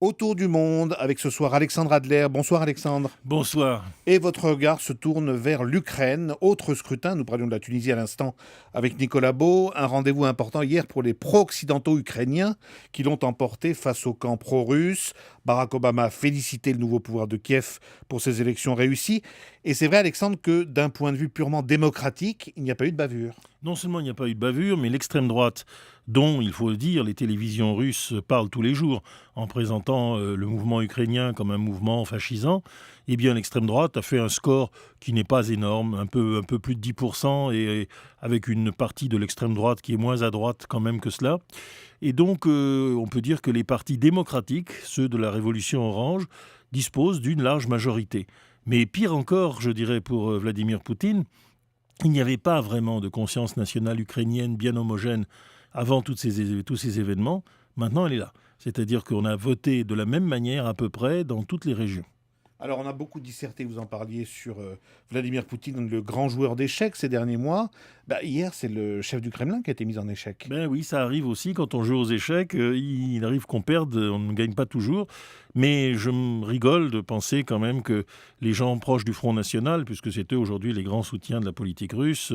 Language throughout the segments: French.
Autour du monde, avec ce soir Alexandre Adler. Bonsoir Alexandre. Bonsoir. Et votre regard se tourne vers l'Ukraine. Autre scrutin, nous parlions de la Tunisie à l'instant avec Nicolas Beau. Un rendez-vous important hier pour les pro-occidentaux ukrainiens qui l'ont emporté face au camp pro-russe. Barack Obama a félicité le nouveau pouvoir de Kiev pour ses élections réussies. Et c'est vrai Alexandre que d'un point de vue purement démocratique, il n'y a pas eu de bavure. Non seulement il n'y a pas eu de bavure, mais l'extrême droite, dont, il faut le dire, les télévisions russes parlent tous les jours en présentant le mouvement ukrainien comme un mouvement fascisant, eh bien l'extrême droite a fait un score qui n'est pas énorme, un peu plus de 10%, et avec une partie de l'extrême droite qui est moins à droite quand même que cela. Et donc on peut dire que les partis démocratiques, ceux de la Révolution orange, disposent d'une large majorité. Mais pire encore, je dirais, pour Vladimir Poutine, il n'y avait pas vraiment de conscience nationale ukrainienne bien homogène avant tous ces événements. Maintenant, elle est là. C'est-à-dire qu'on a voté de la même manière à peu près dans toutes les régions. Alors on a beaucoup disserté, vous en parliez, sur Vladimir Poutine, le grand joueur d'échecs ces derniers mois. Hier, c'est le chef du Kremlin qui a été mis en échec. Ben oui, ça arrive aussi quand on joue aux échecs. Il arrive qu'on perde, on ne gagne pas toujours. Mais je me rigole de penser quand même que les gens proches du Front National, puisque c'est eux aujourd'hui les grands soutiens de la politique russe,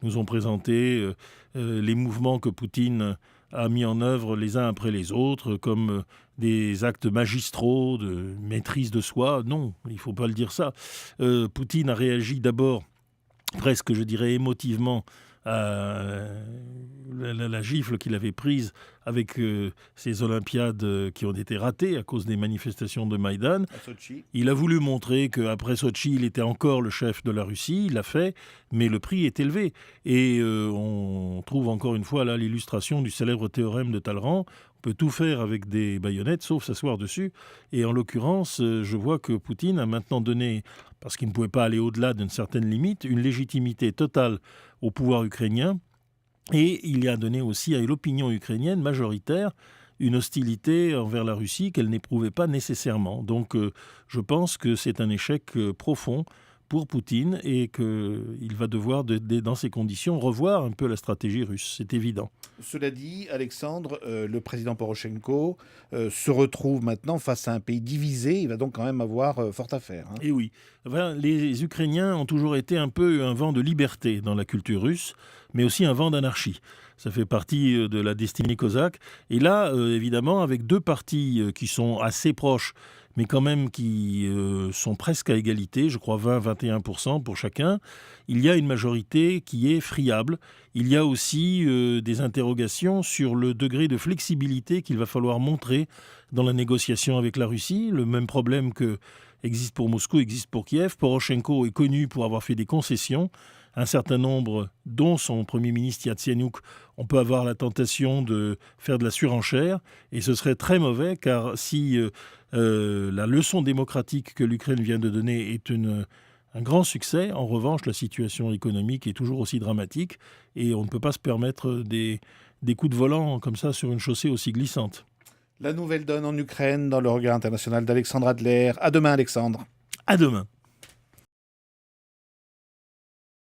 nous ont présenté les mouvements que Poutine a mis en œuvre les uns après les autres, comme des actes magistraux de maîtrise de soi. Non, il ne faut pas le dire ça. Poutine a réagi d'abord presque, je dirais, émotivement à la gifle qu'il avait prise avec ces Olympiades qui ont été ratées à cause des manifestations de Maïdan. À Sochi. Il a voulu montrer qu'après Sochi, il était encore le chef de la Russie, il l'a fait, mais le prix est élevé. Et on trouve encore une fois là l'illustration du célèbre théorème de Talleyrand. On peut tout faire avec des baïonnettes, sauf s'asseoir dessus. Et en l'occurrence, je vois que Poutine a maintenant donné, parce qu'il ne pouvait pas aller au-delà d'une certaine limite, une légitimité totale au pouvoir ukrainien. Et il y a donné aussi à l'opinion ukrainienne majoritaire une hostilité envers la Russie qu'elle n'éprouvait pas nécessairement. Donc je pense que c'est un échec profond pour Poutine et qu'il va devoir, dans ces conditions, revoir un peu la stratégie russe. C'est évident. Cela dit, Alexandre, le président Porochenko se retrouve maintenant face à un pays divisé. Il va donc quand même avoir fort à faire. Et oui, enfin, les Ukrainiens ont toujours été un peu un vent de liberté dans la culture russe, mais aussi un vent d'anarchie. Ça fait partie de la destinée cosaque. Et là, évidemment, avec deux partis qui sont assez proches, mais quand même qui sont presque à égalité, je crois 20-21% pour chacun, il y a une majorité qui est friable. Il y a aussi des interrogations sur le degré de flexibilité qu'il va falloir montrer dans la négociation avec la Russie. Le même problème que existe pour Moscou, existe pour Kiev. Porochenko est connu pour avoir fait des concessions. Un certain nombre, dont son Premier ministre Yatsenyuk, on peut avoir la tentation de faire de la surenchère. Et ce serait très mauvais, car si la leçon démocratique que l'Ukraine vient de donner est un grand succès, en revanche, la situation économique est toujours aussi dramatique. Et on ne peut pas se permettre des coups de volant comme ça sur une chaussée aussi glissante. La nouvelle donne en Ukraine dans le regard international d'Alexandre Adler. À demain Alexandre. À demain.